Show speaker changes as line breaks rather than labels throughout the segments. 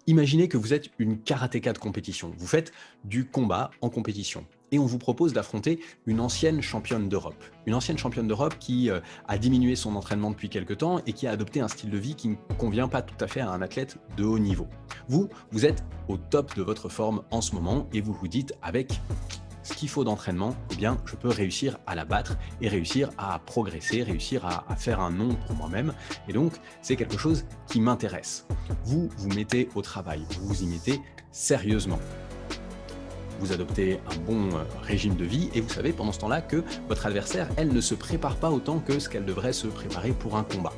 Imaginez que vous êtes une karatéka de compétition. Vous faites du combat en compétition. Et on vous propose d'affronter une ancienne championne d'Europe. Une ancienne championne d'Europe qui a diminué son entraînement depuis quelques temps et qui a adopté un style de vie qui ne convient pas tout à fait à un athlète de haut niveau. Vous êtes au top de votre forme en ce moment et vous vous dites avec ce qu'il faut d'entraînement, eh bien, je peux réussir à la battre et réussir à progresser, réussir à faire un nom pour moi-même. Et donc, c'est quelque chose qui m'intéresse. Vous vous mettez au travail, vous vous y mettez sérieusement. Vous adoptez un bon régime de vie et vous savez pendant ce temps-là que votre adversaire, elle ne se prépare pas autant que ce qu'elle devrait se préparer pour un combat.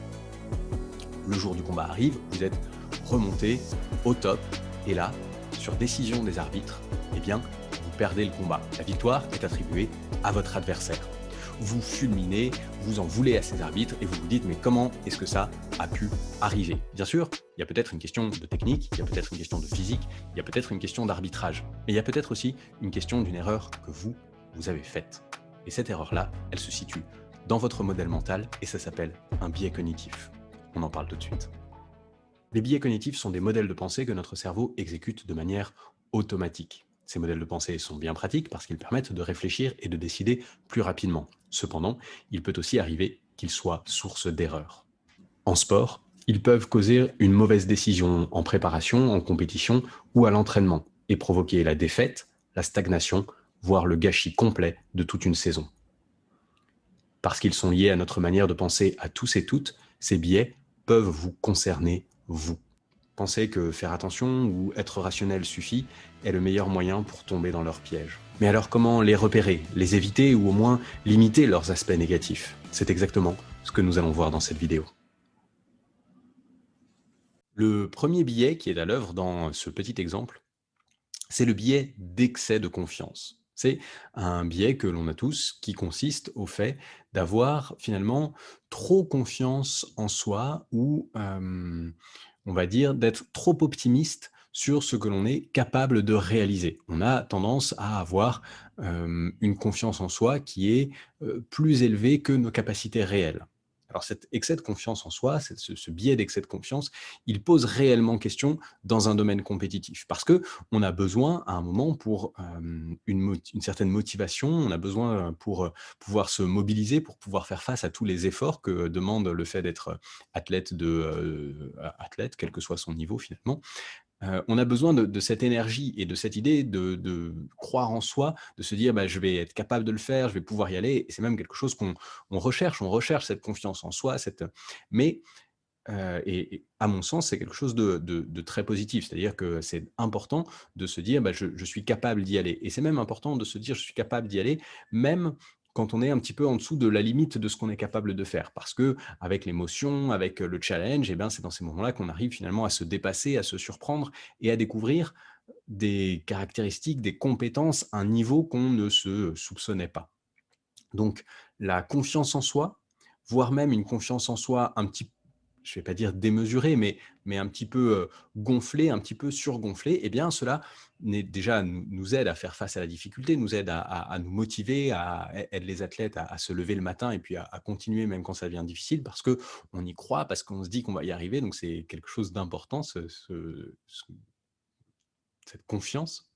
Le jour du combat arrive, vous êtes remonté au top et là, sur décision des arbitres, eh bien, vous perdez le combat. La victoire est attribuée à votre adversaire. Vous fulminez, vous en voulez à ces arbitres et vous vous dites mais comment est-ce que ça a pu arriver? Bien sûr, il y a peut-être une question de technique, il y a peut-être une question de physique, il y a peut-être une question d'arbitrage, mais il y a peut-être aussi une question d'une erreur que vous avez faite. Et cette erreur-là, elle se situe dans votre modèle mental et ça s'appelle un biais cognitif. On en parle tout de suite. Les biais cognitifs sont des modèles de pensée que notre cerveau exécute de manière automatique. Ces modèles de pensée sont bien pratiques parce qu'ils permettent de réfléchir et de décider plus rapidement. Cependant, il peut aussi arriver qu'ils soient source d'erreurs. En sport, ils peuvent causer une mauvaise décision en préparation, en compétition ou à l'entraînement et provoquer la défaite, la stagnation, voire le gâchis complet de toute une saison. Parce qu'ils sont liés à notre manière de penser à tous et toutes, ces biais peuvent vous concerner, vous. Pensez que faire attention ou être rationnel suffit est le meilleur moyen pour tomber dans leur piège. Mais alors comment les repérer, les éviter ou au moins limiter leurs aspects négatifs? C'est exactement ce que nous allons voir dans cette vidéo. Le premier biais qui est à l'œuvre dans ce petit exemple, c'est le biais d'excès de confiance. C'est un biais que l'on a tous qui consiste au fait d'avoir finalement trop confiance en soi ou on va dire d'être trop optimiste sur ce que l'on est capable de réaliser. On a tendance à avoir une confiance en soi qui est plus élevée que nos capacités réelles. Alors cet excès de confiance en soi, ce biais d'excès de confiance, il pose réellement question dans un domaine compétitif. Parce que on a besoin à un moment pour une certaine motivation, on a besoin pour pouvoir se mobiliser, pour pouvoir faire face à tous les efforts que demande le fait d'être athlète, quel que soit son niveau finalement. On a besoin de cette énergie et de cette idée de croire en soi, de se dire: «Bah, je vais être capable de le faire, je vais pouvoir y aller» et c'est même quelque chose qu'on recherche. On recherche cette confiance en soi, mais et à mon sens, c'est quelque chose de très positif. C'est-à-dire que c'est important de se dire: «Bah, je suis capable d'y aller» et c'est même important de se dire: «Je suis capable d'y aller», même quand on est un petit peu en dessous de la limite de ce qu'on est capable de faire. Parce qu'avec l'émotion, avec, le challenge et ben, c'est dans ces moments-là qu'on arrive finalement à se dépasser, à se surprendre et à découvrir des caractéristiques, des compétences, un niveau qu'on ne se soupçonnait pas. Donc la confiance en soi, voire même une confiance en soi un petit je vais pas dire démesurée, mais un petit peu, gonflée, un petit peu surgonflée, eh bien cela déjà nous aide à faire face à la difficulté, nous aide à nous motiver, aide les athlètes à se lever le matin et puis à continuer même quand ça devient difficile parce qu'on y croit, parce qu'on se dit qu'on va y arriver, donc c'est quelque chose d'important cette confiance.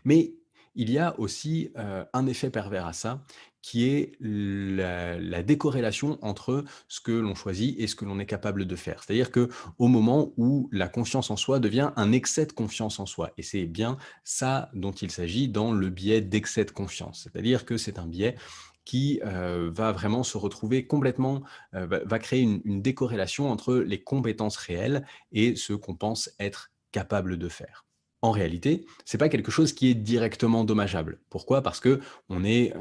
Mais il y a aussi, un effet pervers à ça, qui est la décorrélation entre ce que l'on choisit et ce que l'on est capable de faire. C'est-à-dire qu'au moment où la confiance en soi devient un excès de confiance en soi et c'est bien ça dont il s'agit dans le biais d'excès de confiance. C'est-à-dire que c'est un biais qui, va vraiment se retrouver complètement, va créer une décorrélation entre les compétences réelles et ce qu'on pense être capable de faire. En réalité, c'est pas quelque chose qui est directement dommageable. Pourquoi? Parce qu'on n'est,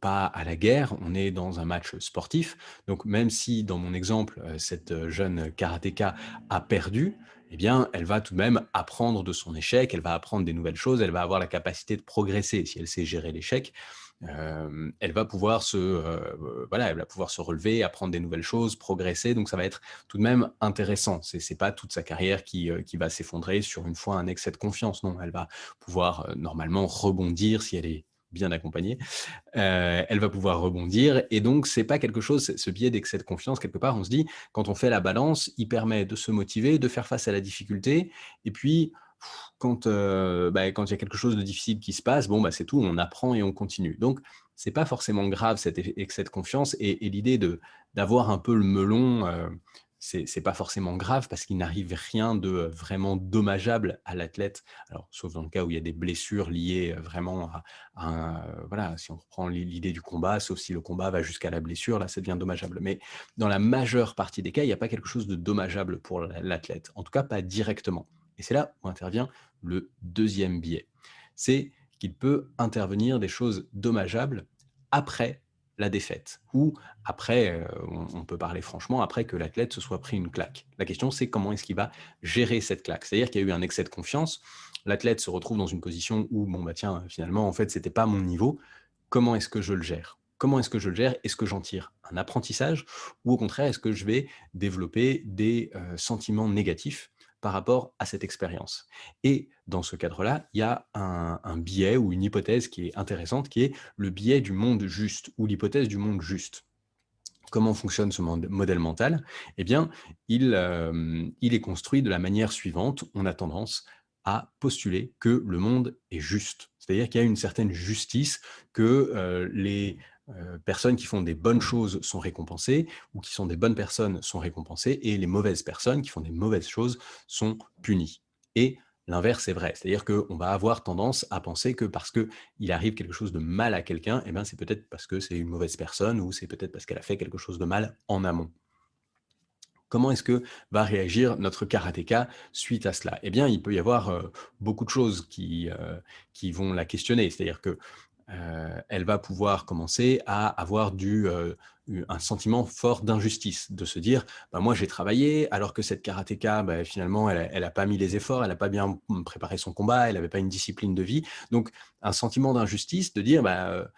pas à la guerre, on est dans un match sportif. Donc même si dans mon exemple, cette, jeune karatéka a perdu, eh bien, elle va tout de même apprendre de son échec, elle va apprendre des nouvelles choses, elle va avoir la capacité de progresser si elle sait gérer l'échec. Elle va pouvoir voilà, elle va pouvoir se relever, apprendre des nouvelles choses, progresser, donc ça va être tout de même intéressant. C'est pas toute sa carrière qui va s'effondrer sur une fois un excès de confiance, non, elle va pouvoir, normalement rebondir si elle est bien accompagnée, elle va pouvoir rebondir et donc c'est pas quelque chose ce biais d'excès de confiance quelque part, on se dit: «Quand on fait la balance, il permet de se motiver, de faire face à la difficulté et puis quand, quand il y a quelque chose de difficile qui se passe, bon, bah, c'est tout, on apprend et on continue». Donc c'est pas forcément grave cet excès de confiance et l'idée de d'avoir un peu le melon, c'est pas forcément grave parce qu'il n'arrive rien de, vraiment dommageable à l'athlète. Alors sauf dans le cas où il y a des blessures liées, vraiment à un, voilà, si on reprend l'idée du combat, sauf si le combat va jusqu'à la blessure, là, ça devient dommageable. Mais dans la majeure partie des cas, il n'y a pas quelque chose de dommageable pour l'athlète, en tout cas pas directement. Et c'est là où intervient le deuxième biais. C'est qu'il peut intervenir des choses dommageables après la défaite ou après, on peut parler franchement, après que l'athlète se soit pris une claque. La question, c'est comment est-ce qu'il va gérer cette claque? C'est-à-dire qu'il y a eu un excès de confiance, l'athlète se retrouve dans une position où, bon, bah tiens, finalement, en fait, c'était pas mon niveau. Comment est-ce que je le gère? Comment est-ce que je le gère? Est-ce que j'en tire un apprentissage ou au contraire, est-ce que je vais développer des sentiments négatifs par rapport à cette expérience? Et dans ce cadre-là, il y a un biais ou une hypothèse qui est intéressante, qui est le biais du monde juste ou l'hypothèse du monde juste. Comment fonctionne ce modèle mental? Eh bien, il est construit de la manière suivante. On a tendance à postuler que le monde est juste. C'est-à-dire qu'il y a une certaine justice, que les personnes qui font des bonnes choses sont récompensées, ou qui sont des bonnes personnes sont récompensées, et les mauvaises personnes qui font des mauvaises choses sont punies. Et l'inverse est vrai. C'est-à-dire qu'on va avoir tendance à penser que parce qu'il arrive quelque chose de mal à quelqu'un, eh ben, c'est peut-être parce que c'est une mauvaise personne ou c'est peut-être parce qu'elle a fait quelque chose de mal en amont. Comment est-ce que va réagir notre karatéka suite à cela? Eh bien, il peut y avoir, beaucoup de choses qui vont la questionner. C'est-à-dire que, elle va pouvoir commencer à avoir un sentiment fort d'injustice, de se dire: «Bah, moi j'ai travaillé alors que cette karatéka, bah, finalement elle a pas mis les efforts, elle a pas bien, préparé son combat, elle avait pas une discipline de vie». Donc un sentiment d'injustice de dire: «Bah,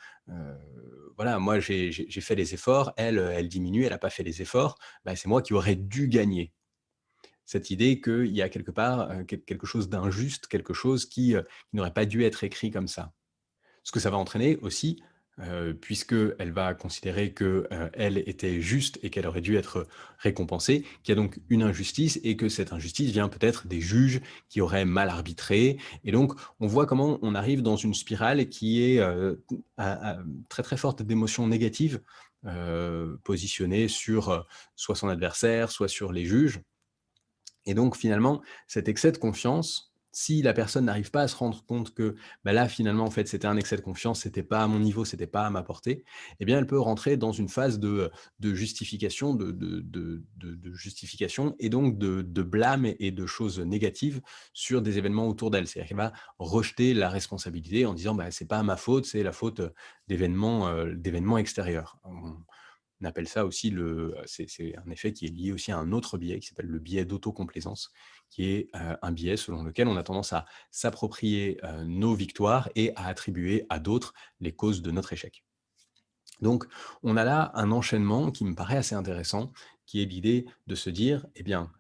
voilà, moi j'ai fait les efforts, elle, elle diminue, elle a pas fait les efforts, bah, c'est moi qui aurais dû gagner». Cette idée qu'il y a quelque part, quelque chose d'injuste, quelque chose qui n'aurait pas dû être écrit comme ça. Ce que ça va entraîner aussi, puisqu'elle va considérer que, elle était juste et qu'elle aurait dû être récompensée, qu'il y a donc une injustice et que cette injustice vient peut-être des juges qui auraient mal arbitré et donc on voit comment on arrive dans une spirale qui est, très, très forte d'émotions négatives, positionnées sur, soit son adversaire, soit sur les juges et donc finalement, cet excès de confiance, si la personne n'arrive pas à se rendre compte que, bah, là finalement en fait c'était un excès de confiance, c'était pas à mon niveau, c'était pas à ma portée, eh bien elle peut rentrer dans une phase de justification, de justification et donc de blâme et de choses négatives sur des événements autour d'elle. C'est-à-dire qu'elle va rejeter la responsabilité en disant: «Bah, c'est pas ma faute, c'est la faute, d'événements extérieurs». On appelle ça aussi c'est un effet qui est lié aussi à un autre biais qui s'appelle le biais d'autocomplaisance, qui est, un biais selon lequel on a tendance à s'approprier, nos victoires et à attribuer à d'autres les causes de notre échec. Donc on a là un enchaînement qui me paraît assez intéressant, qui est l'idée de se dire: «Eh bien,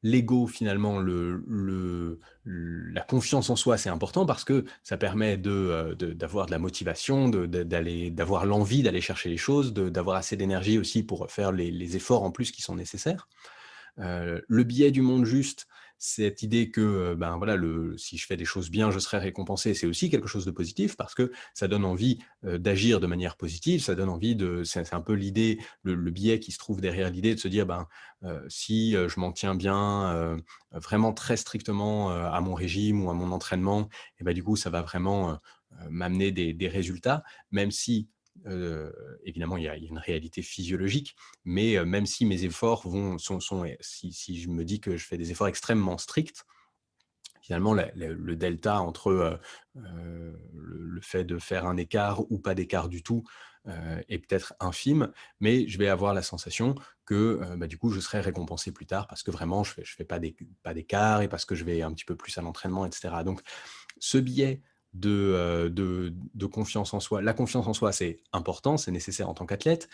l'ego finalement, la confiance en soi, c'est important parce que ça permet d'avoir de la motivation, d'avoir l'envie d'aller chercher les choses, d'avoir assez d'énergie aussi pour faire les efforts en plus qui sont nécessaires. Le biais du monde juste, cette idée que, ben, voilà, si je fais des choses bien, je serai récompensé, c'est aussi quelque chose de positif parce que ça donne envie, d'agir de manière positive, ça donne envie c'est un peu l'idée, le biais qui se trouve derrière l'idée de se dire: «Ben, si, je m'en tiens bien, vraiment très strictement, à mon régime ou à mon entraînement et ben du coup, ça va vraiment, m'amener des résultats». Même si, évidemment, il y a une réalité physiologique, mais même si mes efforts si je me dis que je fais des efforts extrêmement stricts, finalement le delta entre, le fait de faire un écart ou pas d'écart du tout, est peut-être infime, mais je vais avoir la sensation que, bah, du coup, je serai récompensé plus tard parce que vraiment je fais pas d'écart et parce que je vais un petit peu plus à l'entraînement et cetera. Donc ce biais de confiance en soi. La confiance en soi, c'est important, c'est nécessaire en tant qu'athlète.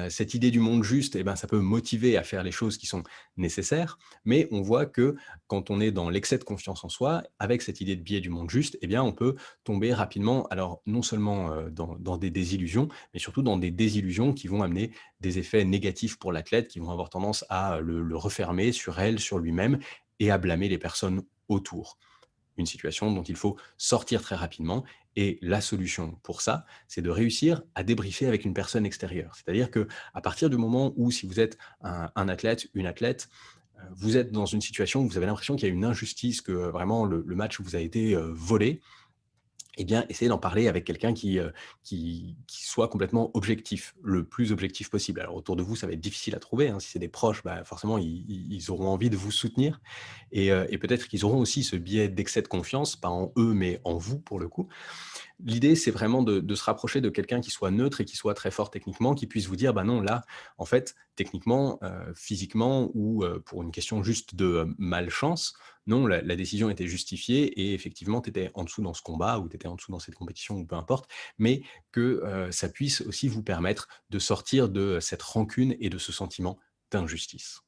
Cette idée du monde juste, eh ben, ça peut motiver à faire les choses qui sont nécessaires, mais on voit que quand on est dans l'excès de confiance en soi, avec cette idée de biais du monde juste, eh bien, on peut tomber rapidement, alors non seulement dans des désillusions, mais surtout dans des désillusions qui vont amener des effets négatifs pour l'athlète, qui vont avoir tendance à le refermer sur elle, sur lui-même, et à blâmer les personnes autour. Une situation dont il faut sortir très rapidement. Et la solution pour ça, c'est de réussir à débriefer avec une personne extérieure. C'est-à-dire que à partir du moment où, si vous êtes un athlète, une athlète, vous êtes dans une situation où vous avez l'impression qu'il y a une injustice, que vraiment le match vous a été volé, eh bien, essayez d'en parler avec quelqu'un qui soit complètement objectif, le plus objectif possible. Alors autour de vous, ça va être difficile à trouver, hein. Si c'est des proches, bah, forcément, ils auront envie de vous soutenir et peut-être qu'ils auront aussi ce biais d'excès de confiance, pas en eux, mais en vous, pour le coup. L'idée, c'est vraiment de se rapprocher de quelqu'un qui soit neutre et qui soit très fort techniquement, qui puisse vous dire: «Bah non, là, en fait, techniquement, physiquement ou pour une question juste de, malchance, non, la décision était justifiée et effectivement, tu étais en dessous dans ce combat ou tu étais en dessous dans cette compétition ou peu importe», mais que, ça puisse aussi vous permettre de sortir de cette rancune et de ce sentiment d'injustice.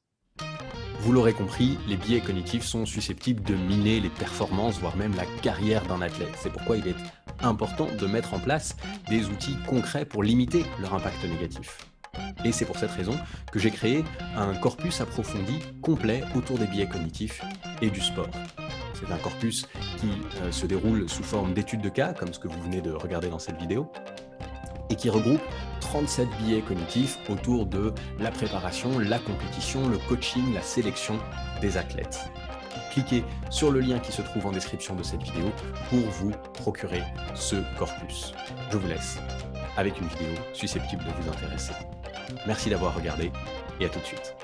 Vous l'aurez compris, les biais cognitifs sont susceptibles de miner les performances, voire même la carrière d'un athlète. C'est pourquoi il est important de mettre en place des outils concrets pour limiter leur impact négatif. Et c'est pour cette raison que j'ai créé un corpus approfondi complet autour des biais cognitifs et du sport. C'est un corpus qui se déroule sous forme d'études de cas, comme ce que vous venez de regarder dans cette vidéo, et qui regroupe 37 biais cognitifs autour de la préparation, la compétition, le coaching, la sélection des athlètes. Cliquez sur le lien qui se trouve en description de cette vidéo pour vous procurer ce corpus. Je vous laisse avec une vidéo susceptible de vous intéresser. Merci d'avoir regardé et à tout de suite.